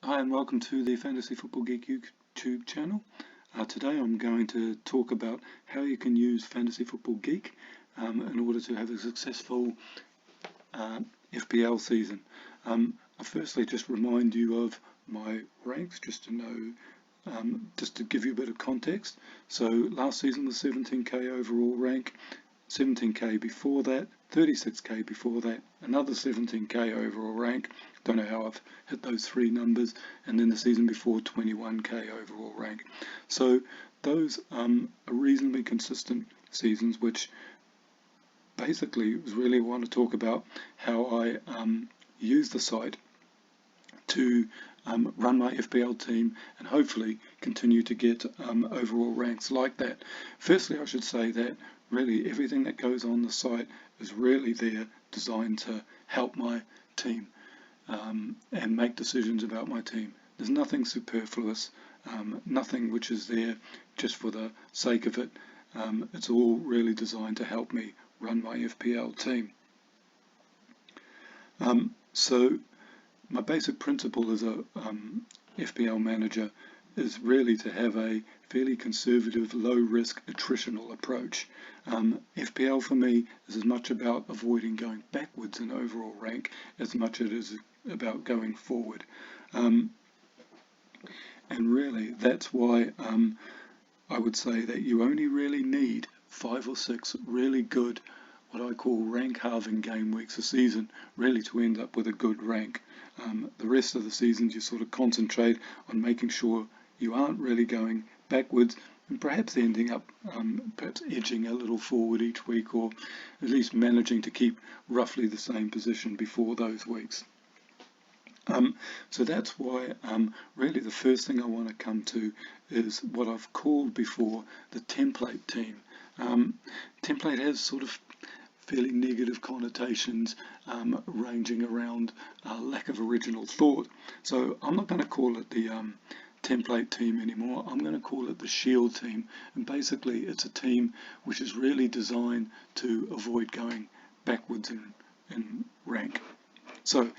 Hi and welcome to the Fantasy Football Geek YouTube channel. Today I'm going to talk about how you can use Fantasy Football Geek in order to have a successful FPL season. I firstly just remind you of my ranks just to know, just to give you a bit of context. So last season was 17k overall rank, 17k before that, 36k before that, another 17k overall rank. Don't know how I've hit those three numbers, and then the season before 21k overall rank. So those are reasonably consistent seasons, which basically really want to talk about how I use the site to run my FPL team and hopefully continue to get overall ranks like that. Firstly, I should say that really everything that goes on the site is really there designed to help my team and make decisions about my team. There's nothing superfluous, nothing which is there just for the sake of it. It's all really designed to help me run my FPL team. So my basic principle as a FPL manager is really to have a fairly conservative, low-risk, attritional approach. FPL for me is as much about avoiding going backwards in overall rank as much as it is about going forward. And really, that's why I would say that you only really need 5 or 6 really good, what I call rank halving game weeks a season, really to end up with a good rank. The rest of the seasons you sort of concentrate on making sure you aren't really going backwards and perhaps ending up perhaps edging a little forward each week, or at least managing to keep roughly the same position before those weeks. So that's why really the first thing I want to come to is what I've called before the template team. Template has sort of fairly negative connotations ranging around lack of original thought. So I'm not going to call it the template team anymore. I'm going to call it the shield team. And basically it's a team which is really designed to avoid going backwards in rank. So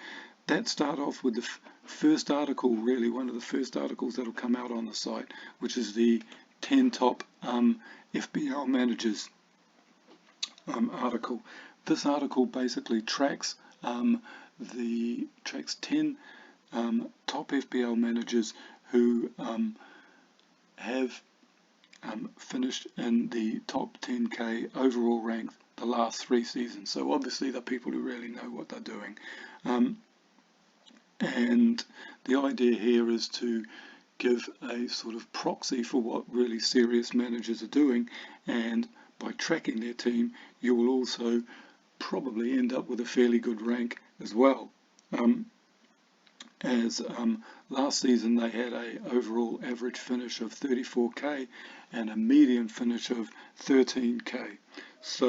that start off with the first article, really one of the first articles that will come out on the site, which is the 10 top FPL managers article. This article basically tracks 10 top FPL managers who have finished in the top 10k overall rank the last 3 seasons. So obviously they're people who really know what they're doing. And the idea here is to give a sort of proxy for what really serious managers are doing, and by tracking their team you will also probably end up with a fairly good rank as well. Last season they had a overall average finish of 34k and a median finish of 13k. So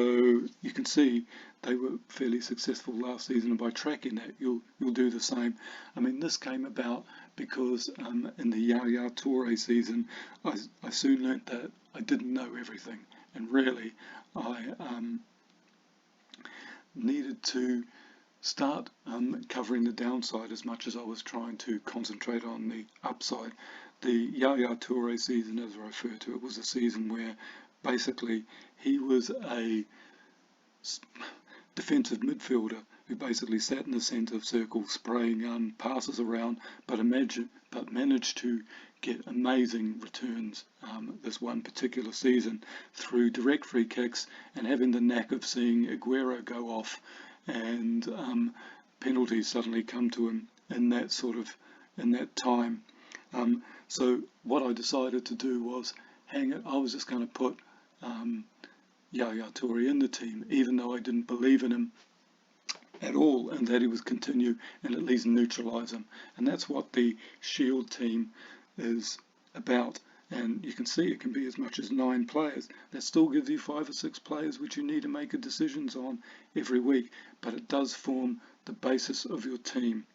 you can see they were fairly successful last season, and by tracking that you'll do the same. I mean, this came about because in the Yaya Toure season I soon learnt that I didn't know everything, and really I needed to start covering the downside as much as I was trying to concentrate on the upside. The Yaya Toure season, as I refer to it, was a season where basically he was a defensive midfielder who basically sat in the centre circle spraying passes around, but managed to get amazing returns this one particular season through direct free kicks and having the knack of seeing Aguero go off and penalties suddenly come to him in that time. So what I decided to do was hang it. I was just going to put Yaya Toure in the team, even though I didn't believe in him at all, and that he would continue and at least neutralise him. And that's what the shield team is about. And you can see it can be as much as 9 players. That still gives you 5 or 6 players which you need to make decisions on every week, but it does form the basis of your team.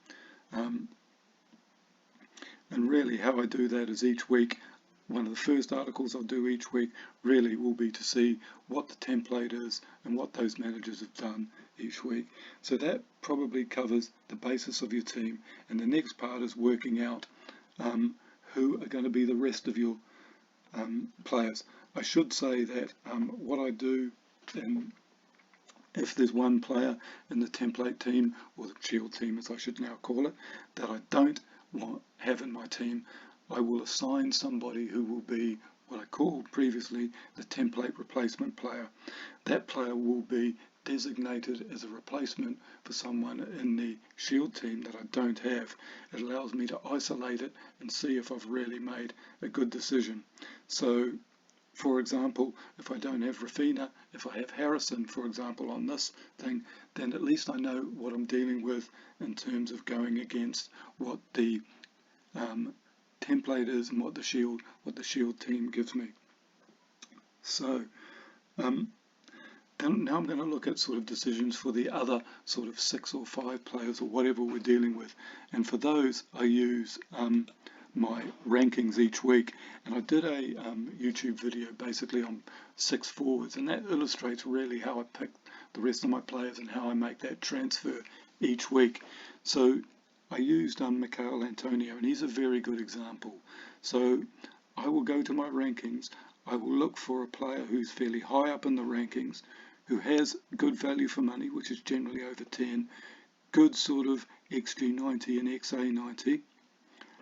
And really how I do that is each week one of the first articles I'll do each week really will be to see what the template is and what those managers have done each week. So that probably covers the basis of your team, and the next part is working out who are going to be the rest of your players. I should say that what I do, and if there's one player in the template team, or the shield team as I should now call it, that I don't have in my team, I will assign somebody who will be what I called previously the template replacement player. That player will be designated as a replacement for someone in the shield team that I don't have. It allows me to isolate it and see if I've really made a good decision. So, for example, if I don't have Rafina, if I have Harrison, for example, on this thing, then at least I know what I'm dealing with in terms of going against what the template is and what the shield team gives me. So now I'm going to look at sort of decisions for the other sort of 6 or 5 players or whatever we're dealing with, and for those I use my rankings each week, and I did a YouTube video basically on 6 forwards, and that illustrates really how I pick the rest of my players and how I make that transfer each week. So I used Michael Antonio, and he's a very good example. So I will go to my rankings, I will look for a player who's fairly high up in the rankings, who has good value for money, which is generally over 10, good sort of XG90 and XA90,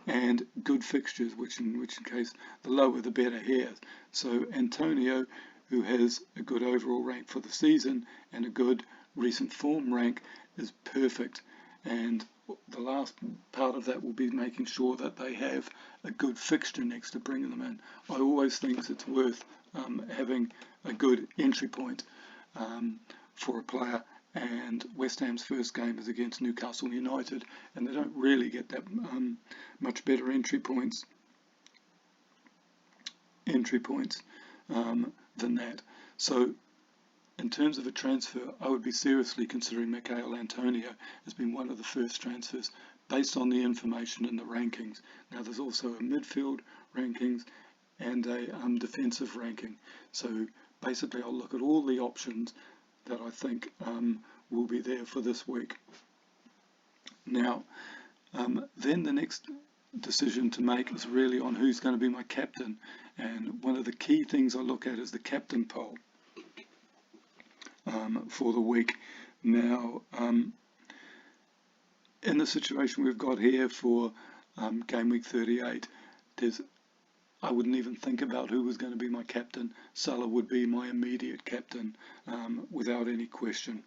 and good fixtures, which in case the lower the better he has. So Antonio, who has a good overall rank for the season and a good recent form rank, is perfect. And the last part of that will be making sure that they have a good fixture next to bringing them in. I always think it's worth having a good entry point for a player, and West Ham's first game is against Newcastle United, and they don't really get that much better entry points than that. So in terms of a transfer, I would be seriously considering Michael Antonio as being one of the first transfers based on the information in the rankings. Now there's also a midfield rankings and a defensive ranking. So basically I'll look at all the options that I think will be there for this week. Now then the next decision to make is really on who's going to be my captain, and one of the key things I look at is the captain poll for the week. Now in the situation we've got here for game week 38, I wouldn't even think about who was going to be my captain. Salah would be my immediate captain without any question,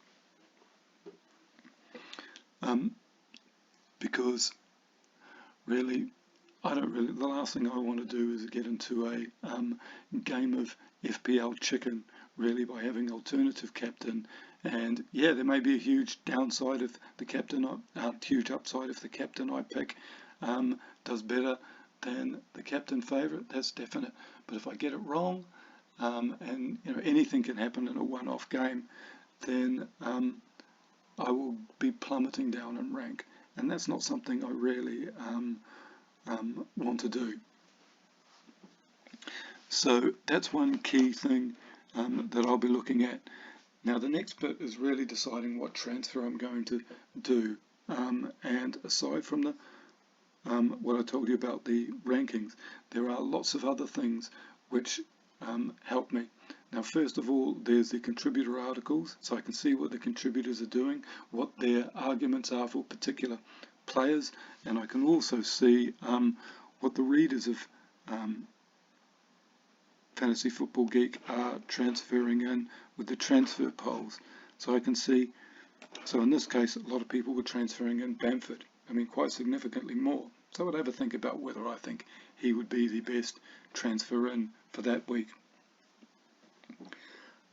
because really the last thing I want to do is get into a game of FPL chicken, really, by having alternative captain. And yeah, there may be a huge downside if the captain, huge upside if the captain I pick does better than the captain favourite. That's definite. But if I get it wrong, and anything can happen in a one-off game, then I will be plummeting down in rank, and that's not something I really want to do. So that's one key thing that I'll be looking at. Now the next bit is really deciding what transfer I'm going to do, and aside from the what I told you about the rankings, there are lots of other things which help me. Now first of all, there's the contributor articles, so I can see what the contributors are doing, what their arguments are for particular players, and I can also see what the readers of Fantasy Football Geek are transferring in with the transfer polls. So I can see, so in this case, a lot of people were transferring in Bamford. I mean, quite significantly more. So I would have a think about whether I think he would be the best transfer in for that week.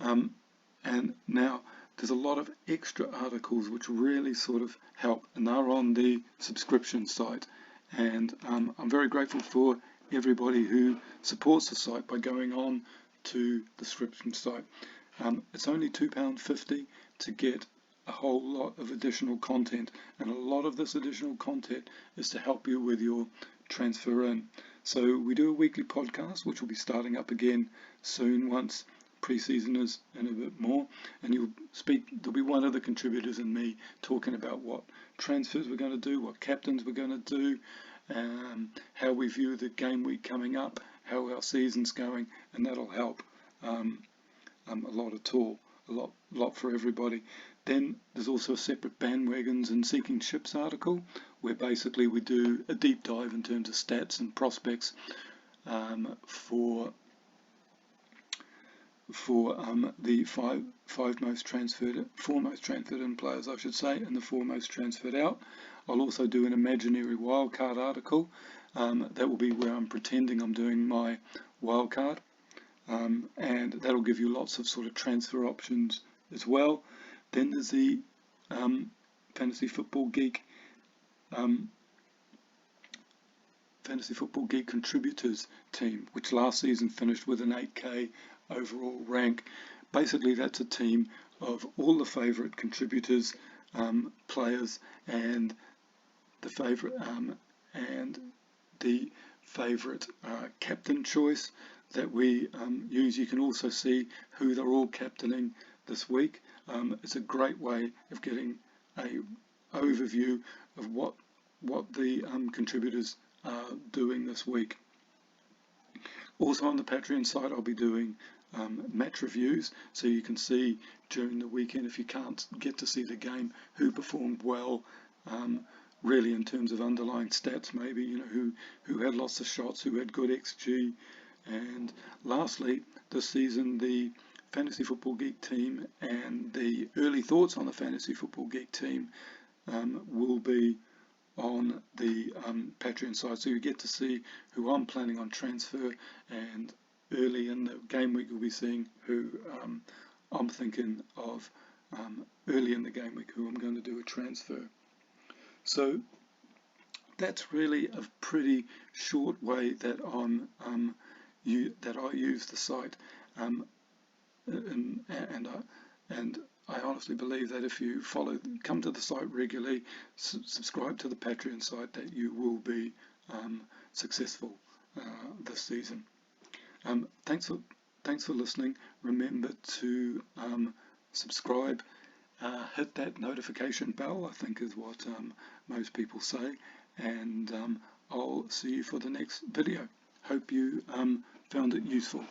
And now there's a lot of extra articles which really sort of help, and they're on the subscription site. And I'm very grateful for everybody who supports the site by going on to the subscription site. It's only £2.50 to get a whole lot of additional content, and a lot of this additional content is to help you with your transfer in. So we do a weekly podcast, which will be starting up again soon once pre-season is in a bit more, and there'll be one of the contributors and me talking about what transfers we're going to do, what captains we're going to do, how we view the game week coming up, how our season's going, and that'll help a lot for everybody. Then there's also a separate bandwagons and seeking ships article, where basically we do a deep dive in terms of stats and prospects for the four most transferred in players, I should say, and the 4 most transferred out. I'll also do an imaginary wildcard article. That will be where I'm pretending I'm doing my wildcard, and that'll give you lots of sort of transfer options as well. Then there's the Fantasy Football Geek contributors team, which last season finished with an 8k overall rank. Basically, that's a team of all the favourite contributors, players, and the favourite captain choice that we use. You can also see who they're all captaining this week. It's a great way of getting a overview of what the contributors are doing this week. Also on the Patreon site, I'll be doing match reviews, so you can see during the weekend, if you can't get to see the game, who performed well, really in terms of underlying stats, maybe, who had lots of shots, who had good XG. And lastly, this season, the Fantasy Football Geek team and the early thoughts on the Fantasy Football Geek team will be on the Patreon side, so you get to see who I'm planning on transfer, and early in the game week you'll be seeing who I'm thinking of early in the game week, who I'm going to do a transfer. So that's really a pretty short way that I use the site, and I honestly believe that if you come to the site regularly, subscribe to the Patreon site, that you will be successful this season. Thanks for listening. Remember to subscribe, hit that notification bell, I think is what most people say, and I'll see you for the next video. Hope you found it useful.